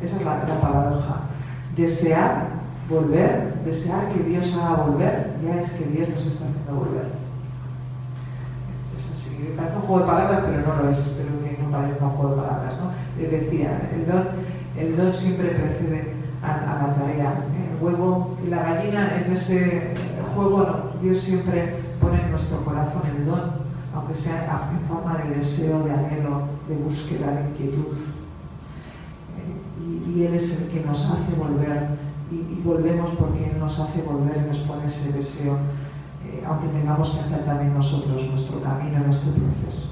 Esa es la paradoja. Desear volver, desear que Dios haga volver, ya es que Dios nos está haciendo volver. Parece un juego de palabras, pero no lo es, espero que no parezca un juego de palabras, ¿no? Les decía, el don siempre precede a la tarea. El huevo y la gallina, en ese juego, no, Dios siempre pone en nuestro corazón el don, aunque sea en forma de deseo, de anhelo, de búsqueda, de inquietud. Y Él es el que nos hace volver, y volvemos porque Él nos hace volver y nos pone ese deseo, aunque tengamos que hacer también nosotros nuestro camino, nuestro proceso.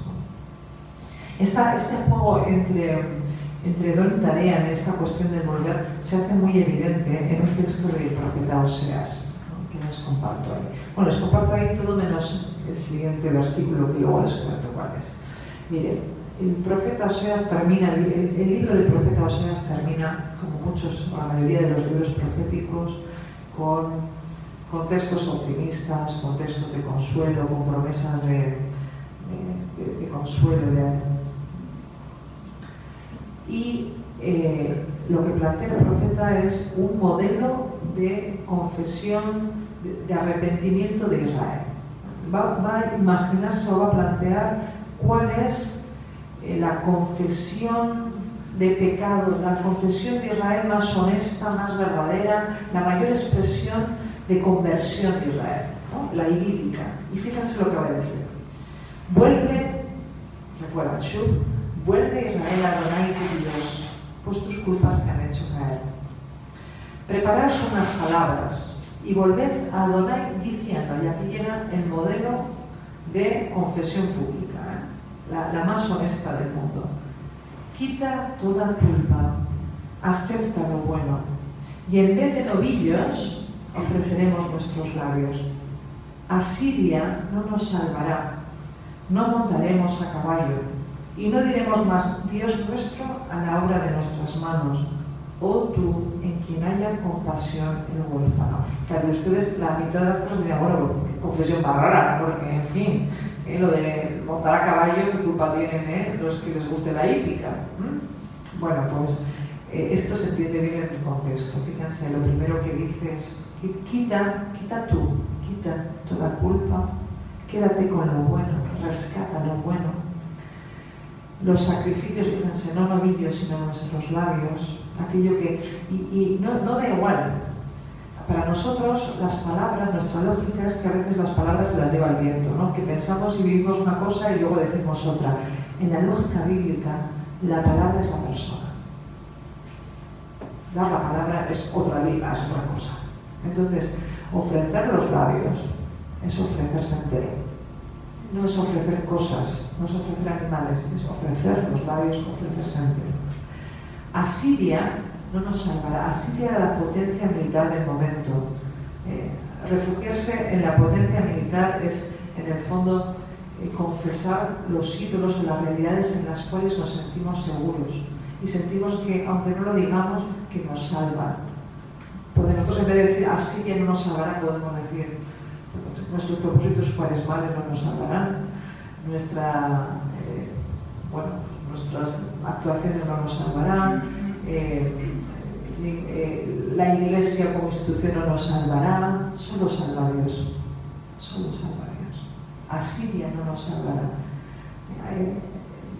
Este juego entre don y tarea en esta cuestión de volver se hace muy evidente en un texto del profeta Oseas, ¿no? Que les comparto ahí. Bueno, les comparto ahí todo menos el siguiente versículo, que luego les cuento cuál es. Miren, el profeta Oseas termina, el libro del profeta Oseas termina, como la mayoría de los libros proféticos, con textos optimistas, con textos de consuelo, con promesas de consuelo, de ánimo. Y lo que plantea el profeta es un modelo de confesión, de arrepentimiento de Israel. Va a imaginarse o va a plantear cuál es la confesión de pecado, la confesión de Israel más honesta, más verdadera, la mayor expresión de conversión de Israel, ¿no? La idílica. Y fíjense lo que va a decir. Recuerdan, Shub, vuelve Israel a Adonai tu Dios, pues tus culpas te han hecho caer. Preparaos unas palabras y volved a Adonai diciendo, y aquí llega el modelo de confesión pública, la más honesta del mundo. Quita toda culpa, acepta lo bueno, y en vez de novillos, ofreceremos nuestros labios. Asiria no nos salvará, no montaremos a caballo, y no diremos más, Dios nuestro, a la obra de nuestras manos, o tú, en quien haya compasión el huérfano. Claro, ustedes la mitad de las cosas dirán, bueno, confesión más rara, porque, en fin, lo de montar a caballo, ¿qué culpa tienen los que les guste la hípica? Bueno, pues esto se entiende bien en el contexto. Fíjense, lo primero que dice es, quita toda culpa, quédate con lo bueno, rescata lo bueno. Los sacrificios, fíjense, no novillos, sino nuestros labios, aquello que... Y no da igual. Para nosotros, las palabras, nuestra lógica es que a veces las palabras se las lleva el viento, ¿no? Que pensamos y vivimos una cosa y luego decimos otra. En la lógica bíblica, la palabra es la persona. Dar la palabra es otra vida, es otra cosa. Entonces, ofrecer los labios es ofrecerse entero. No es ofrecer cosas, no es ofrecer animales, es ofrecer los labios, ofrecerse entero. Asiria no nos salvará. Asiria era la potencia militar del momento. Refugiarse en la potencia militar es, en el fondo, confesar los ídolos o las realidades en las cuales nos sentimos seguros y sentimos que, aunque no lo digamos, que nos salvan. Pues nosotros, en vez de decir Asiria no nos salvará, podemos decir nuestros propósitos cuaresmales no nos salvarán, nuestras actuaciones no nos salvarán, la Iglesia como institución no nos salvará. Solo salva Dios. Solo salva Dios. Asiria no nos salvará.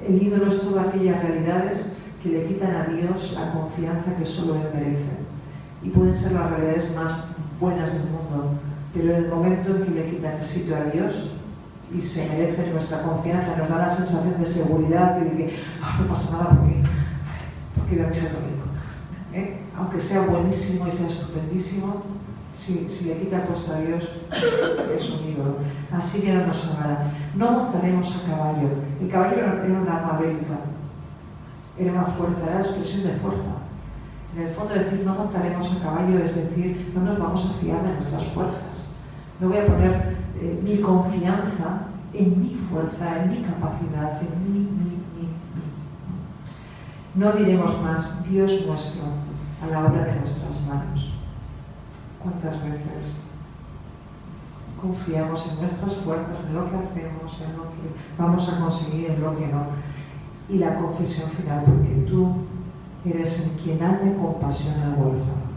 El ídolo es todas aquellas realidades que le quitan a Dios la confianza que solo Él merece. Y pueden ser las realidades más buenas del mundo, pero en el momento en que le quitan el sitio a Dios y se merece nuestra confianza, nos da la sensación de seguridad y de que no pasa nada porque da misa el domingo. Aunque sea buenísimo y sea estupendísimo, si le quita el puesto a Dios, es un ídolo. Así que no nos salvará. No montaremos a caballo. El caballo era una arma bélica, era una fuerza, era la expresión de fuerza. En el fondo, decir no montaremos a caballo es decir, no nos vamos a fiar de nuestras fuerzas. No voy a poner mi confianza en mi fuerza, en mi capacidad, en mi. No diremos más, Dios nuestro, a la obra de nuestras manos. ¿Cuántas veces confiamos en nuestras fuerzas, en lo que hacemos, en lo que vamos a conseguir, en lo que no? Y la confesión final, porque tú eres en quien haya compasión al huérfano.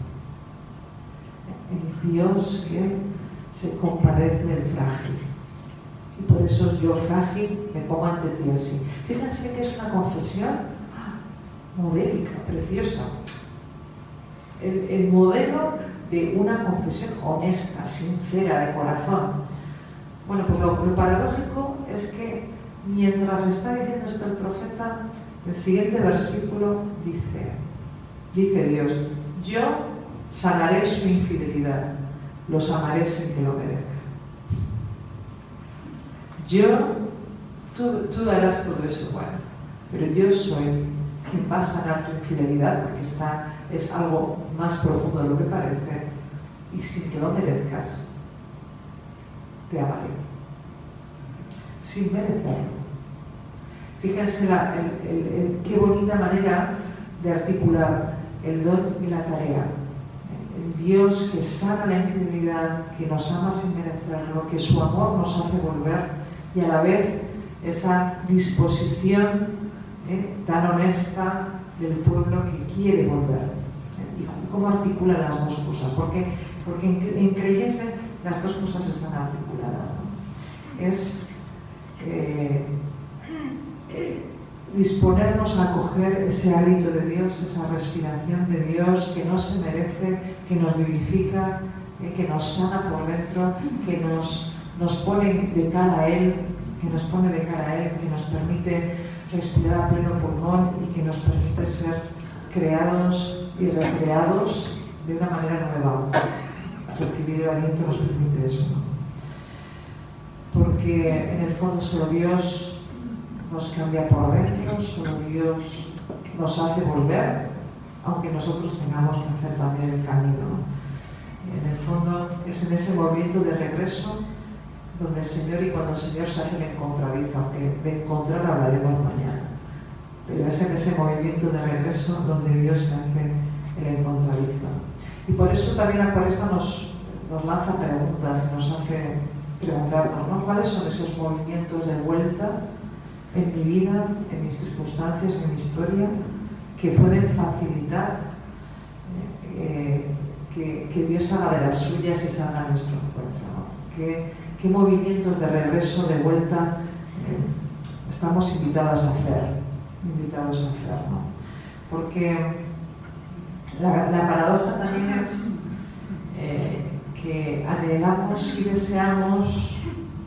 El Dios que se compadece del frágil. Y por eso yo, frágil, me pongo ante ti así. Fíjense que es una confesión modélica, preciosa. El modelo de una confesión honesta, sincera, de corazón. Bueno, pues lo paradójico es que mientras está diciendo esto el profeta, el siguiente versículo dice Dios: yo sanaré su infidelidad, los amaré sin que lo merezcan. Tú darás todo eso, bueno, pero yo soy quien va a sanar tu infidelidad, porque es algo más profundo de lo que parece, y sin que lo merezcas, te amaré, sin merecerlo. Fíjense qué bonita manera de articular el don y la tarea. El Dios que sana la infidelidad, que nos ama sin merecerlo, que su amor nos hace volver, y a la vez esa disposición tan honesta del pueblo que quiere volver. ¿Y cómo articulan las dos cosas? Porque en creyente las dos cosas están articuladas, ¿no? Es disponernos a acoger ese hálito de Dios, esa respiración de Dios que no se merece, que nos vivifica, que nos sana por dentro, que nos pone de cara a Él, que nos permite respirar a pleno pulmón y que nos permite ser creados y recreados de una manera nueva. Recibir el aliento nos permite eso, ¿no? Porque en el fondo solo Dios nos cambia por dentro, solo Dios nos hace volver, aunque nosotros tengamos que hacer también el camino. En el fondo es en ese movimiento de regreso donde el Señor, y cuando el Señor se hace el encontradizo, aunque de encontrar hablaremos mañana, pero es en ese movimiento de regreso donde Dios se hace el encontradizo. Y por eso también la Cuaresma nos lanza preguntas, nos hace preguntarnos, ¿no? ¿Cuáles son esos movimientos de vuelta en mi vida, en mis circunstancias, en mi historia, que pueden facilitar que Dios haga de las suyas y salga a nuestro encuentro, ¿no? ¿Qué movimientos de regreso, de vuelta estamos invitados a hacer, ¿no? Porque la paradoja también es que anhelamos y deseamos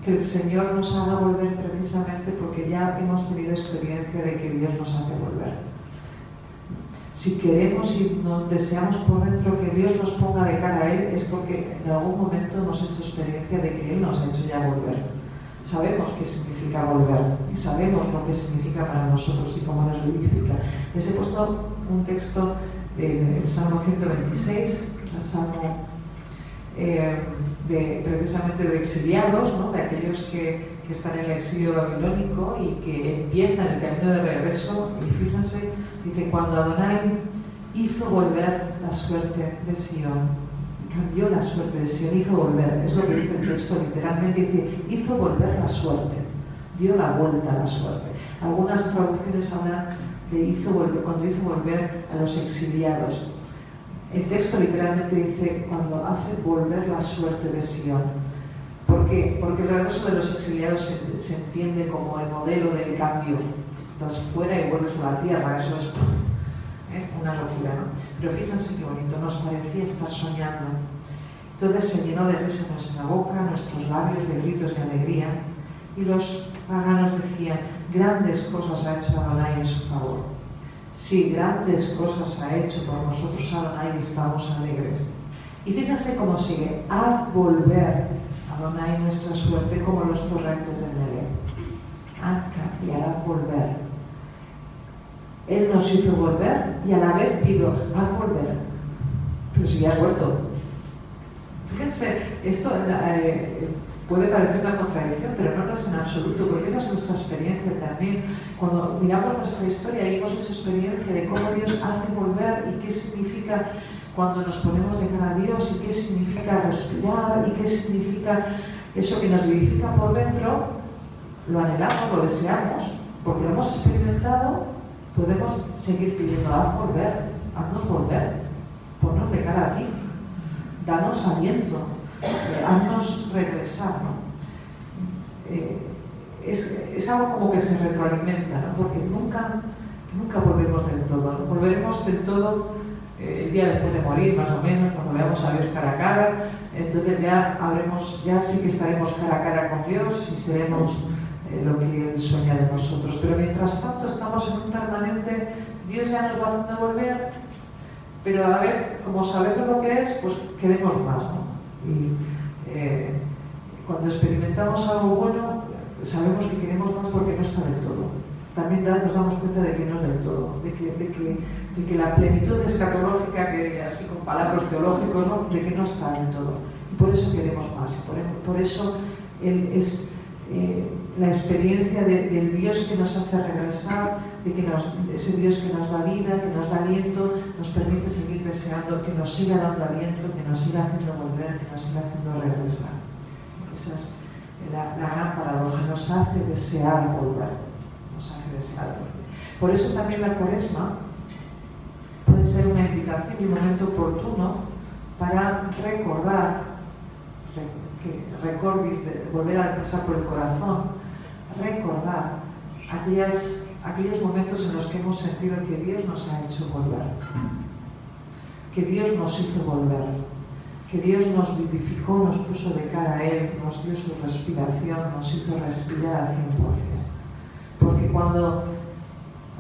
que el Señor nos haga volver precisamente porque ya hemos tenido experiencia de que Dios nos hace volver. Si queremos y nos deseamos por dentro que Dios nos ponga de cara a Él, es porque en algún momento hemos hecho experiencia de que Él nos ha hecho ya volver. sabemos qué significa volver y sabemos lo que significa para nosotros y cómo nos vivifica. Les he puesto un texto del Salmo 126, el Salmo precisamente de exiliados, ¿no? De aquellos que están en el exilio babilónico y que empiezan el camino de regreso. Y fíjense, dice, cuando Adonai hizo volver la suerte de Sion, cambió la suerte de Sion, hizo volver, es lo que dice el texto literalmente, dice, hizo volver la suerte, dio la vuelta a la suerte. Algunas traducciones hablan de hizo volver, cuando hizo volver a los exiliados. El texto literalmente dice, cuando hace volver la suerte de Sion. ¿Por qué? Porque el regreso de los exiliados se entiende como el modelo del cambio. Estás fuera y vuelves a la tierra, eso es una locura, ¿no? Pero fíjense qué bonito, nos parecía estar soñando. Entonces se llenó de risa nuestra boca, nuestros labios de gritos de alegría, y los paganos decían, grandes cosas ha hecho Adonai en su favor. Sí, grandes cosas ha hecho por nosotros Adonai y estamos alegres. Y fíjense cómo sigue, haz volver Adonai nuestra suerte como los torrentes del Negev. Haz cambiar, haz volver. Él nos hizo volver y a la vez pido, haz volver. Pero si ya has vuelto. Fíjense, esto puede parecer una contradicción, pero no lo es en absoluto, porque esa es nuestra experiencia también. Cuando miramos nuestra historia y hemos hecho experiencia de cómo Dios hace volver y qué significa cuando nos ponemos de cara a Dios y qué significa respirar y qué significa eso que nos vivifica por dentro, lo anhelamos, lo deseamos, porque lo hemos experimentado. Podemos seguir pidiendo, haz volver, haznos volver, ponnos de cara a ti, danos aliento, haznos regresar, ¿no? Es algo como que se retroalimenta, ¿no? Porque nunca volvemos del todo, ¿no? Volveremos del todo el día después de morir, más o menos, cuando veamos a Dios cara a cara. Entonces ya sí que estaremos cara a cara con Dios y seremos lo que Él sueña de nosotros. Pero mientras tanto estamos en un permanente, Dios ya nos va haciendo volver, pero a la vez, como sabemos lo que es, pues queremos más, ¿no? Y cuando experimentamos algo bueno, sabemos que queremos más porque no está del todo. También nos damos cuenta de que no es del todo, de que la plenitud escatológica, que así con palabras teológicos, ¿no? De que no está del todo. Y por eso queremos más, y por eso Él es la experiencia del Dios que nos hace regresar, ese Dios que nos da vida, que nos da aliento, nos permite seguir deseando, que nos siga dando aliento, que nos siga haciendo volver, que nos siga haciendo regresar. Esa es la gran paradoja, nos hace desear volver, nos hace desear volver. Por eso también la Cuaresma puede ser una invitación y un momento oportuno para recordar, volver a pasar por el corazón, recordar aquellos momentos en los que hemos sentido que Dios nos ha hecho volver, que Dios nos hizo volver, que Dios nos vivificó, nos puso de cara a Él, nos dio su respiración, nos hizo respirar al 100%. Porque cuando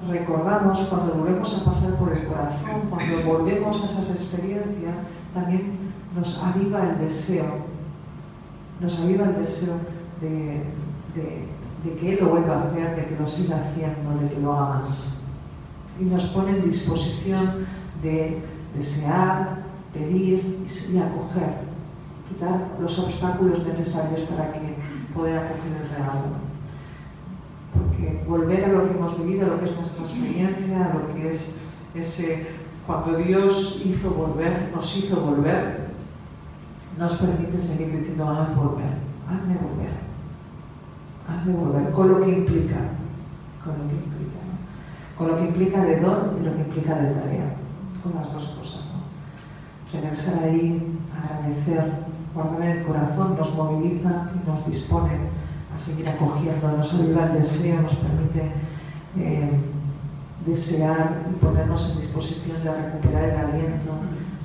recordamos, cuando volvemos a pasar por el corazón, cuando volvemos a esas experiencias, también nos aviva el deseo de que Él lo vuelva a hacer, de que lo siga haciendo, de que lo haga más. Y nos pone en disposición de desear, pedir y acoger, quitar los obstáculos necesarios para que poder acoger el regalo. Porque volver a lo que hemos vivido, a lo que es nuestra experiencia, a lo que es cuando Dios hizo volver, nos hizo volver, nos permite seguir diciendo, haz volver, hazme volver, hazme volver, con lo que implica, ¿no? Con lo que implica de don y lo que implica de tarea, con las dos cosas, ¿no? Regresar ahí, agradecer, guardar en el corazón, nos moviliza y nos dispone a seguir acogiendo, nos ayuda el deseo, nos permite desear y ponernos en disposición de recuperar el aliento,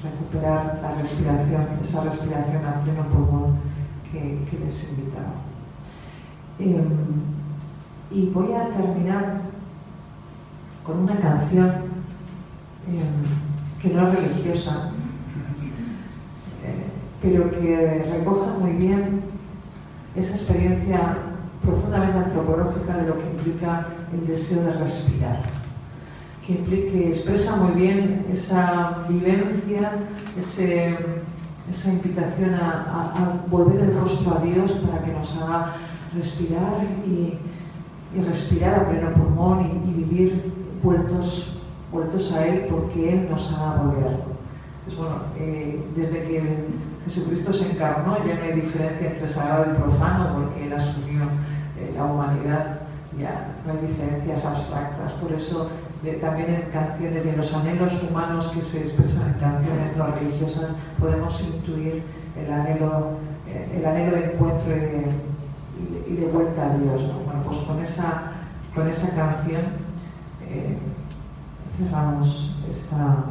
recuperar la respiración, esa respiración a pleno pulmón que les invitaba. Y voy a terminar con una canción que no es religiosa, pero que recoge muy bien esa experiencia profundamente antropológica de lo que implica el deseo de respirar, que expresa muy bien esa vivencia, esa invitación a volver el rostro a Dios para que nos haga respirar y respirar a pleno pulmón y vivir vueltos a Él porque Él nos haga volver. Pues bueno, desde que Jesucristo se encarnó ya no hay diferencia entre sagrado y profano porque Él asumió la humanidad, ya no hay diferencias abstractas. Por eso también en canciones y en los anhelos humanos que se expresan en canciones no religiosas podemos intuir el anhelo de encuentro y de vuelta a Dios, ¿no? Bueno, pues con esa canción cerramos esta charla.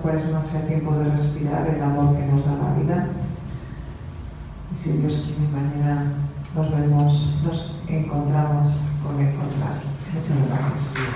Cuaresma sea tiempo de respirar el amor que nos da la vida. Y si Dios quiere, mañana nos encontramos con encontrar. Muchas gracias.